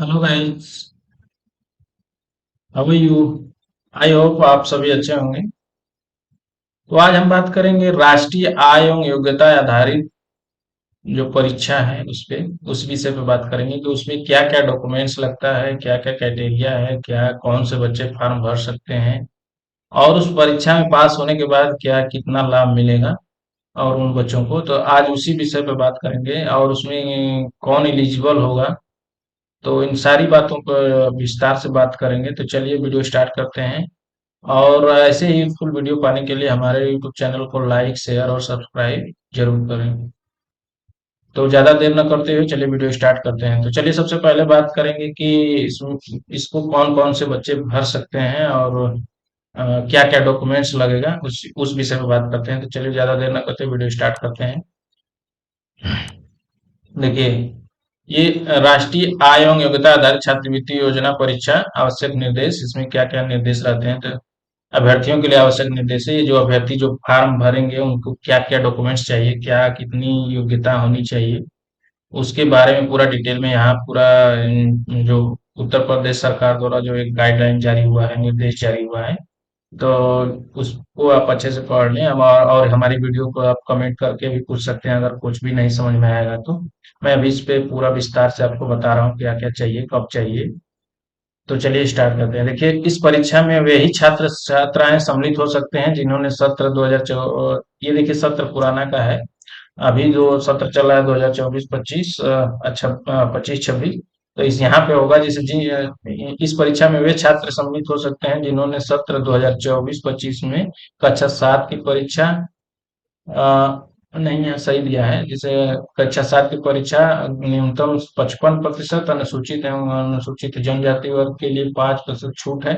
Hello guys. How are you? I hope आप सभी अच्छे होंगे। तो आज हम बात करेंगे राष्ट्रीय आय एवं योग्यता आधारित जो परीक्षा है उस पे, उस विषय पे बात करेंगे कि उसमें क्या क्या डॉक्यूमेंट्स लगता है, क्या क्या क्राइटेरिया है, क्या कौन से बच्चे फॉर्म भर सकते हैं और उस परीक्षा में पास होने के बाद क्या कितना लाभ मिलेगा और उन बच्चों को। तो आज उसी विषय पे बात करेंगे और उसमें कौन एलिजिबल होगा। तो इन सारी बातों पर विस्तार से बात करेंगे। तो चलिए वीडियो स्टार्ट करते हैं। और ऐसे ही फुल वीडियो पाने के लिए हमारे यूट्यूब चैनल को लाइक शेयर और सब्सक्राइब जरूर करें। तो ज्यादा देर न करते हुए चलिए वीडियो स्टार्ट करते हैं। तो चलिए सबसे पहले बात करेंगे कि इसको कौन कौन से बच्चे भर सकते हैं और क्या क्या डॉक्यूमेंट्स लगेगा, उस विषय में बात करते हैं। तो चलिए ज्यादा देर न करते हुए वीडियो स्टार्ट करते हैं। देखिए, ये राष्ट्रीय आय एवं योग्यता आधारित छात्रवृत्ति योजना परीक्षा आवश्यक निर्देश, इसमें क्या क्या निर्देश रहते हैं। तो अभ्यर्थियों के लिए आवश्यक निर्देश है, ये जो अभ्यर्थी जो फॉर्म भरेंगे उनको क्या क्या डॉक्यूमेंट्स चाहिए, क्या कितनी योग्यता होनी चाहिए, उसके बारे में पूरा डिटेल में यहाँ पूरा जो उत्तर प्रदेश सरकार द्वारा जो एक गाइडलाइन जारी हुआ है, निर्देश जारी हुआ है, तो उसको आप अच्छे से पढ़ लें। और हमारी वीडियो को आप कमेंट करके भी पूछ सकते हैं अगर कुछ भी नहीं समझ में आएगा तो। मैं अभी इस पे पूरा विस्तार से आपको बता रहा हूँ क्या क्या चाहिए, कब चाहिए। तो चलिए स्टार्ट करते हैं। देखिए, इस परीक्षा में वे ही छात्र छात्राएं सम्मिलित हो सकते हैं जिन्होंने सत्र 2024, ये देखिए सत्र पुराना का है, अभी जो सत्र चल रहा है 2024-25, अच्छा 25-26। तो इस यहाँ पे होगा जैसे जी, इस परीक्षा में वे छात्र सम्मिलित हो सकते हैं जिन्होंने सत्र 2024-25 में कक्षा 7 की परीक्षा, नहीं यहाँ सही दिया है, जैसे कक्षा 7 की परीक्षा न्यूनतम 55% अनुसूचित एवं अनुसूचित जनजाति वर्ग के लिए 5% छूट है,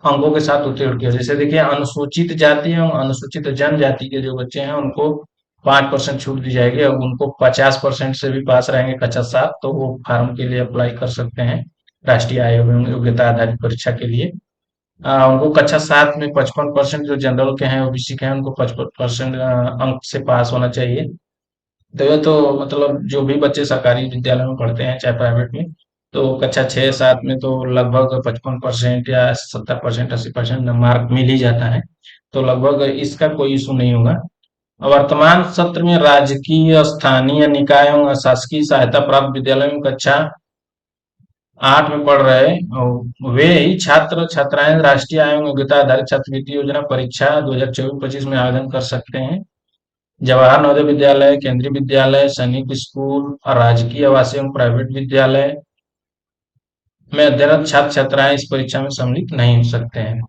अंकों के साथ उत्तीर्ण किया। जैसे देखिए, अनुसूचित जाति एवं अनुसूचित जनजाति के जो बच्चे हैं उनको 5% छूट दी जाएगी। अब उनको 50% से भी पास रहेंगे कक्षा 7 तो वो फार्म के लिए अप्लाई कर सकते हैं राष्ट्रीय आय एवं योग्यता आधारित परीक्षा के लिए। उनको कक्षा 7 में 55% जो जनरल के हैं, ओबीसी के हैं, उनको 55% अंक से पास होना चाहिए। तो ये तो मतलब जो भी बच्चे सरकारी विद्यालय में पढ़ते हैं चाहे प्राइवेट में, तो कक्षा 6-7 में तो लगभग 55% या 70%, 80% मार्क मिल ही जाता है। तो लगभग इसका कोई इशू नहीं होगा। वर्तमान सत्र में राजकीय स्थानीय निकाय एवं अशासकीय सहायता प्राप्त विद्यालय में कक्षा 8 में पढ़ रहे वे ही छात्र छात्राएं राष्ट्रीय आय एवं योग्यता आधारित छात्रवृत्ति योजना परीक्षा 2024-25 में आवेदन कर सकते हैं। जवाहर नवोदय विद्यालय, केंद्रीय विद्यालय, सैनिक स्कूल और राजकीय आवासीय एवं प्राइवेट विद्यालय में अध्ययनरत छात्र छात्राएं इस परीक्षा में सम्मिलित नहीं हो सकते हैं।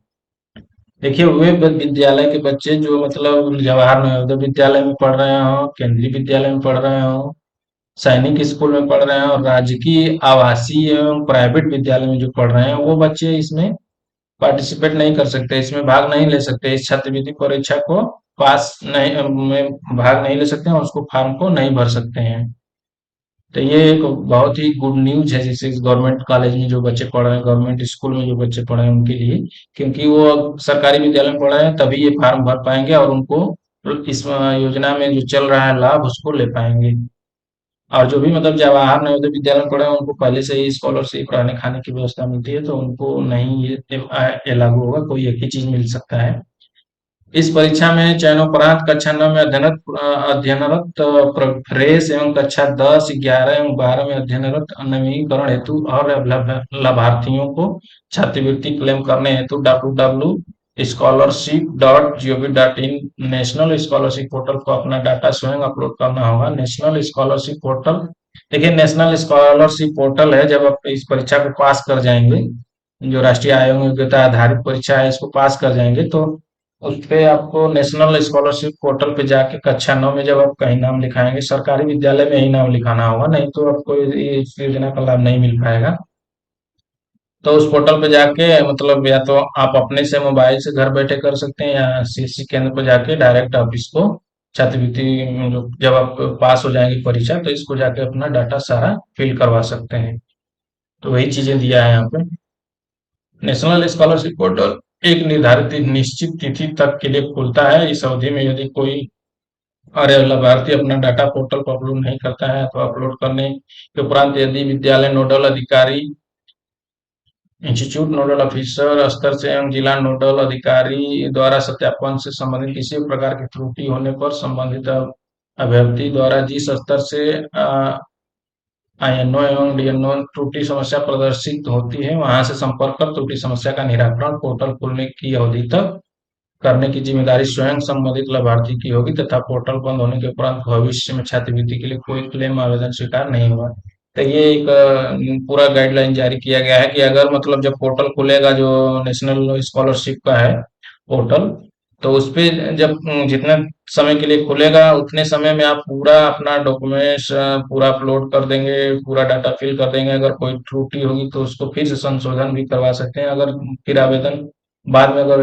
देखिए, वे विद्यालय के बच्चे जो मतलब जवाहर नवोदय विद्यालय में पढ़ रहे हो, केंद्रीय विद्यालय में पढ़ रहे हो, सैनिक स्कूल में पढ़ रहे हैं और राजकीय आवासीय एवं प्राइवेट विद्यालय में जो पढ़ रहे हैं, वो बच्चे इसमें पार्टिसिपेट नहीं कर सकते, इसमें भाग नहीं ले सकते, इस छात्रवृत्ति परीक्षा को पास नहीं में भाग नहीं ले सकते हैं, उसको फॉर्म को नहीं भर सकते हैं। तो ये एक बहुत ही गुड न्यूज है, जैसे गवर्नमेंट कॉलेज में जो बच्चे पढ़ रहे हैं, गवर्नमेंट स्कूल में जो बच्चे पढ़ रहे हैं उनके लिए, क्योंकि वो सरकारी विद्यालय में पढ़ रहे हैं तभी ये फॉर्म भर पाएंगे और उनको इस योजना में जो चल रहा है लाभ उसको ले पाएंगे। और जो भी मतलब जवाहर नवोदय विद्यालय में पढ़े हैं उनको पहले से ही स्कॉलरशिप, रहने खाने की व्यवस्था मिलती है, तो उनको नहीं ये लागू होगा, कोई एक ही चीज मिल सकता है। इस परीक्षा में चयनोपरांत कक्षा 9 में अध्ययनरत फ्रेश एवं कक्षा 10, 11 एवं 12 में अध्ययनरत नवीनीकरण हेतु और लाभार्थियों को छात्रवृत्ति क्लेम करने हेतु www.scholarship.gov.in नेशनल स्कॉलरशिप पोर्टल को अपना डाटा स्वयं अपलोड करना होगा। नेशनल स्कॉलरशिप पोर्टल, देखिए नेशनल स्कॉलरशिप पोर्टल है, जब आप इस परीक्षा को पास कर जाएंगे, जो राष्ट्रीय आयोग योग्यता आधारित परीक्षा है इसको पास कर जाएंगे, तो उस पे आपको नेशनल स्कॉलरशिप पोर्टल पे जाके कक्षा 9 में जब आप कहीं नाम लिखाएंगे, सरकारी विद्यालय में ही नाम लिखाना होगा, नहीं तो आपको इस योजना का लाभ नहीं मिल पाएगा। तो उस पोर्टल पे जाके मतलब या तो आप अपने से मोबाइल से घर बैठे कर सकते हैं या सीएससी केंद्र पर जाके डायरेक्ट आप इसको छात्रवृत्ति जब आप पास हो जाएंगे परीक्षा तो इसको जाके अपना डाटा सारा फिल करवा सकते हैं। तो वही चीजें दिया है यहाँ पे। नेशनल स्कॉलरशिप पोर्टल एक निर्धारित निश्चित तिथि तक के लिए खुलता है। इस अवधि में यदि कोई और यह लाभार्थी अपना डाटा पोर्टल पर अपलोड नहीं करता है तो अपलोड करने के उपरांत यदि विद्यालय नोडल अधिकारी, इंस्टीट्यूट नोडल ऑफिसर स्तर से एवं जिला नोडल अधिकारी द्वारा सत्यापन से संबंधित किसी भी प्रकार की त्रुटि होने पर संबंधित अभ्यर्थी द्वारा जिस स्तर से आईएनओ एवं डीएनओ त्रुटि समस्या प्रदर्शित होती है वहां से संपर्क कर त्रुटि समस्या का निराकरण पोर्टल खोलने की अवधि तक करने की जिम्मेदारी स्वयं संबंधित लाभार्थी की होगी तथा पोर्टल बंद होने के उपरांत भविष्य में छात्रवृत्ति के लिए कोई क्लेम आवेदन स्वीकार नहीं होगा। तो ये एक पूरा गाइडलाइन जारी किया गया है कि अगर मतलब जब पोर्टल खुलेगा जो नेशनल स्कॉलरशिप का है पोर्टल, तो उस पे जब जितने समय के लिए खुलेगा उतने समय में आप पूरा अपना डॉक्यूमेंट्स पूरा अपलोड कर देंगे, पूरा डाटा फिल कर देंगे। अगर कोई त्रुटि होगी तो उसको फिर से संशोधन भी करवा सकते हैं। अगर फिर आवेदन बाद में अगर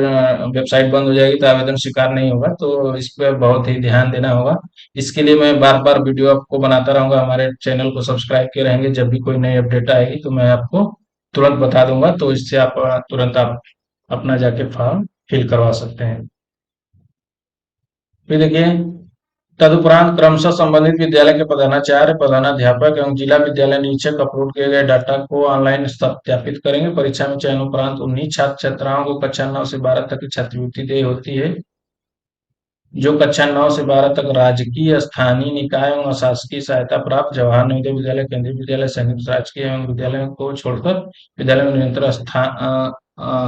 वेबसाइट बंद हो जाएगी तो आवेदन स्वीकार नहीं होगा। तो इस पे बहुत ही ध्यान देना होगा। इसके लिए मैं बार बार वीडियो आपको बनाता रहूंगा। हमारे चैनल को सब्सक्राइब किए रहेंगे, जब भी कोई नई अपडेट आएगी तो मैं आपको तुरंत बता दूंगा। तो इससे आप तुरंत आप अपना जाके फॉर्म फिल करवा सकते हैं। फिर देखिए, तदुपरांत क्रमशः संबंधित विद्यालय के प्रधानाचार्य, प्रधानाध्यापक एवं जिला विद्यालय निरीक्षक अपलोड किए गए डाटा को ऑनलाइन सत्यापित करेंगे। परीक्षा में चयन उपरांत उन्हीं छात्र छात्राओं को कक्षा 9 से 12 तक की छात्रवृत्ति देय होती है जो कक्षा 9 से 12 तक राजकीय, स्थानीय निकाय एवं अशासकीय सहायता प्राप्त जवाहर नवोदय विद्यालय, केंद्रीय विद्यालय, संयुक्त राजकीय एवं विद्यालयों को छोड़कर विद्यालय में निरंतर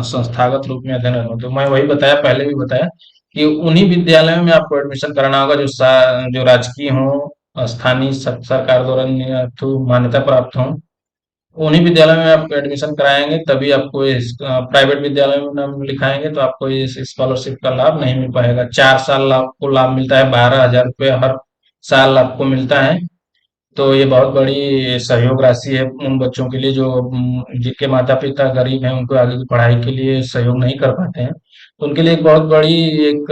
संस्थागत रूप में अध्ययन करते। तो मैं वही बताया, पहले भी बताया कि उन्हीं विद्यालयों में आपको एडमिशन कराना होगा जो राजकीय हो, स्थानीय सरकार द्वारा मान्यता प्राप्त हो। उन्हीं विद्यालय में आप एडमिशन कराएंगे तभी आपको इस प्राइवेट विद्यालय में नाम लिखाएंगे तो आपको इस स्कॉलरशिप का लाभ नहीं मिल पाएगा। 4 साल आपको लाभ मिलता है, 12,000 रुपये हर साल आपको मिलता है। तो ये बहुत बड़ी सहयोग राशि है उन बच्चों के लिए जो जिनके माता पिता गरीब हैं, उनको आगे की पढ़ाई के लिए सहयोग नहीं कर पाते हैं। तो उनके लिए एक बहुत बड़ी एक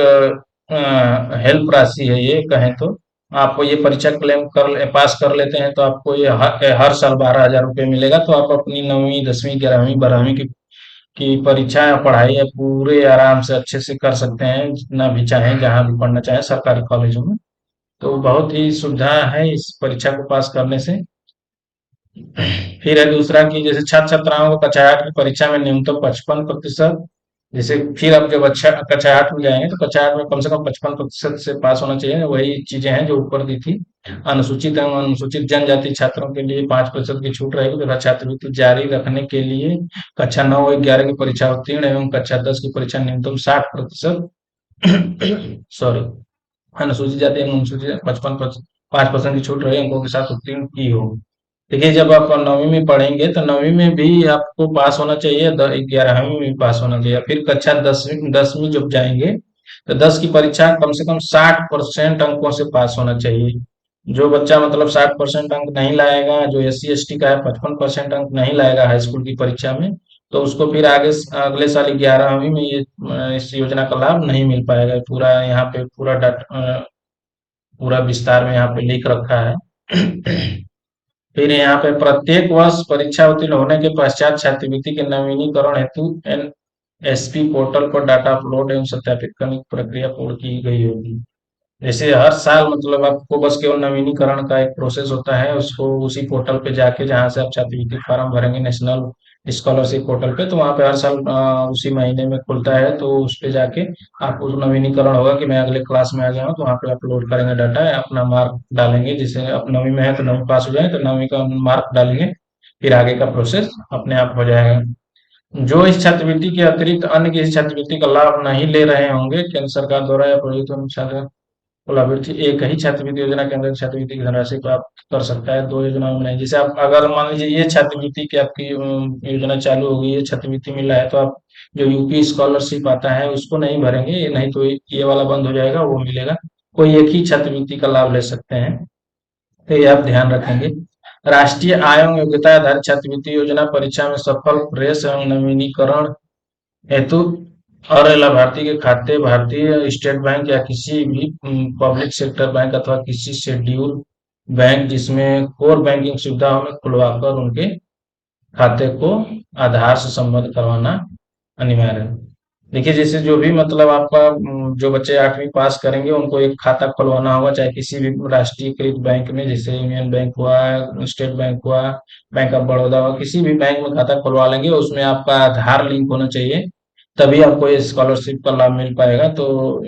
हेल्प राशि है ये, कहें तो। आपको ये परीक्षा क्लेम पास कर लेते हैं तो आपको ये हर साल 12,000 रुपये मिलेगा। तो आप अपनी 9वीं 10वीं 11वीं 12वीं की परीक्षा या पढ़ाई या पूरे आराम से अच्छे से कर सकते हैं, जितना भी चाहें, जहां भी पढ़ना चाहें सरकारी कॉलेजों में। तो बहुत ही सुविधा है इस परीक्षा को पास करने से। फिर है दूसरा कि जैसे छात्र छात्राओं को कक्षा 8 की परीक्षा में न्यूनतम 55%, जैसे फिर आप जब अच्छा कक्षा 8 में जाएंगे तो कक्षा 8 में कम से कम 55% से पास होना चाहिए। वही चीजें हैं जो ऊपर दी थी। अनुसूचित एवं अनुसूचित जनजाति छात्रों के लिए 5% की छूट रहेगी तथा छात्रवृत्ति जारी रखने के लिए कक्षा 9 और 11 की परीक्षा उत्तीर्ण एवं कक्षा 10 की परीक्षा न्यूनतम 60%, सॉरी, अनुसूचित जाति एवं अनुसूचित 5% की छूट रहे अंकों के साथ उत्तीर्ण की हो। देखिए, जब आप 9वीं में पढ़ेंगे तो 9वीं में भी आपको पास होना चाहिए, 11वीं में भी पास होना चाहिए। फिर कक्षा 10वीं जब जाएंगे तो 10 की परीक्षा कम से कम 60% अंकों से पास होना चाहिए। जो बच्चा मतलब 60% अंक नहीं लाएगा, जो SC ST का है 55% अंक नहीं लाएगा हाई स्कूल की परीक्षा में, तो उसको फिर आगे अगले साल 11वीं में ये इस योजना का लाभ नहीं मिल पाएगा। पूरा यहाँ पे पूरा डाटा पूरा विस्तार में यहाँ पे लिख रखा है। फिर यहाँ पे प्रत्येक वर्ष परीक्षा उत्तीर्ण होने के पश्चात छात्रवृत्ति के नवीनीकरण हेतु NSP पोर्टल पर डाटा अपलोड एवं सत्यापित करने की प्रक्रिया पूर्ण की गई होगी। जैसे हर साल मतलब आपको बस केवल नवीनीकरण का एक प्रोसेस होता है, उसको उसी पोर्टल पे जाके जहाँ से आप छात्रवृत्ति फॉर्म भरेंगे नेशनल स्कॉलरशिप पोर्टल पे, तो वहाँ पे हर साल उसी महीने में खुलता है। तो उस पे जाके आपको नवीनीकरण होगा कि मैं अगले क्लास में आ गया हूँ, तो वहाँ पे अपलोड करेंगे डाटा, अपना मार्क डालेंगे। जैसे आप 9वीं में है तो 9वीं पास हो जाए तो 9वीं का मार्क डालेंगे, फिर आगे का प्रोसेस अपने आप हो जाएगा। जो इस छात्रवृत्ति के अतिरिक्त अन्य किसी छात्रवृत्ति का लाभ नहीं ले रहे होंगे केंद्र सरकार द्वारा या प्रोत्साहित लाभार्थी एक ही छात्रवृत्ति योजना के अंदर छात्रवृत्ति की धनराशि प्राप्त कर सकता है। 2 योजनाओं में नहीं। जैसे आप अगर मान लीजिए ये छात्रवृत्ति की आपकी योजना चालू होगी, ये छात्रवृत्ति मिल रहा है, तो आप जो यूपी स्कॉलरशिप आता है उसको नहीं भरेंगे, नहीं तो ये वाला बंद हो जाएगा, वो मिलेगा। कोई एक ही छात्रवृत्ति का लाभ ले सकते हैं, तो ये आप ध्यान रखेंगे। राष्ट्रीय आयोग योग्यता आधारित छात्रवृत्ति योजना परीक्षा में सफल प्रेस एवं नवीनीकरण हेतु और लाभार्थी के खाते भारतीय स्टेट बैंक या किसी भी पब्लिक सेक्टर बैंक अथवा किसी शेड्यूल बैंक जिसमें कोर बैंकिंग सुविधा हो में खुलवाकर उनके खाते को आधार से संबद्ध करवाना अनिवार्य है। देखिए, जैसे जो भी मतलब आपका जो बच्चे 8वीं पास करेंगे उनको एक खाता खुलवाना होगा, चाहे किसी भी राष्ट्रीयकृत बैंक में, जैसे यूनियन बैंक हुआ, स्टेट बैंक हुआ, बैंक ऑफ बड़ौदा हुआ, किसी भी बैंक में खाता खुलवा लेंगे, उसमें आपका आधार लिंक होना चाहिए, तभी आपको ये स्कॉलरशिप का लाभ मिल पाएगा। तो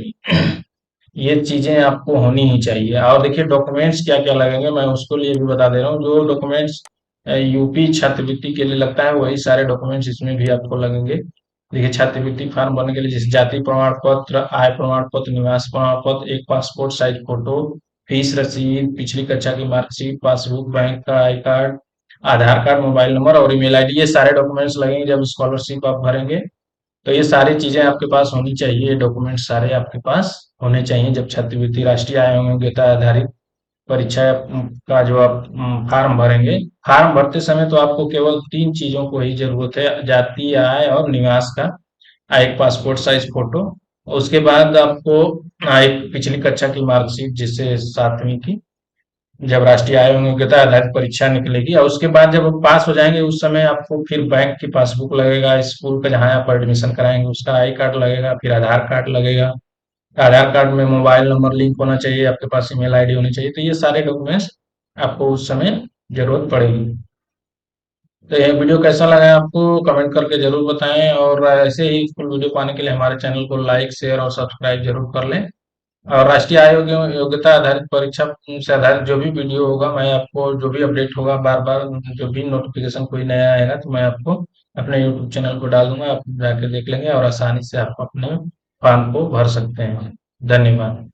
ये चीजें आपको होनी ही चाहिए। और देखिए डॉक्यूमेंट्स क्या क्या लगेंगे, मैं उसको लिए भी बता दे रहा हूँ। जो डॉक्यूमेंट्स यूपी छात्रवृत्ति के लिए लगता है, वही सारे डॉक्यूमेंट्स इसमें भी आपको लगेंगे। देखिए, छात्रवृत्ति फॉर्म भरने के लिए जैसे जाति प्रमाण पत्र, आय प्रमाण पत्र, निवास प्रमाण पत्र, एक पासपोर्ट साइज फोटो, फीस रसीद, पिछली कक्षा की मार्कशीट, पासबुक, बैंक का I card, Aadhaar card, mobile number और ईमेल आईडी, ये सारे डॉक्यूमेंट्स लगेंगे जब स्कॉलरशिप आप भरेंगे। तो ये सारी चीजें आपके पास होनी चाहिए, ये डॉक्यूमेंट सारे आपके पास होने चाहिए जब छात्रवृत्ति राष्ट्रीय आय एवं योग्यता आधारित परीक्षा का जो आप फॉर्म भरेंगे। फॉर्म भरते समय तो आपको केवल तीन चीजों को ही जरूरत है: जाति, आय और निवास का, एक पासपोर्ट साइज फोटो, उसके बाद आपको एक पिछली कक्षा की मार्कशीट, जिससे 7वीं की, जब राष्ट्रीय आय एवं योग्यता आधारित परीक्षा निकलेगी, और उसके बाद जब आप पास हो जाएंगे उस समय आपको फिर बैंक की पासबुक लगेगा, स्कूल का जहाँ आप एडमिशन कराएंगे उसका आई कार्ड लगेगा, फिर आधार कार्ड लगेगा। आधार कार्ड में मोबाइल नंबर लिंक होना चाहिए, आपके पास ईमेल आईडी होनी चाहिए। तो ये सारे डॉक्यूमेंट्स आपको उस समय जरूरत पड़ेगी। तो यह वीडियो कैसा लगा आपको कमेंट करके जरूर बताएं, और ऐसे ही फुल वीडियो पाने के लिए हमारे चैनल को लाइक, शेयर और सब्सक्राइब जरूर कर लें। और राष्ट्रीय आयोग योग्यता आधारित परीक्षा से आधारित जो भी वीडियो होगा, मैं आपको जो भी अपडेट होगा बार बार, जो भी नोटिफिकेशन कोई नया आएगा तो मैं आपको अपने यूट्यूब चैनल को डाल दूंगा, आप जाके देख लेंगे और आसानी से आप अपने फॉर्म को भर सकते हैं। धन्यवाद।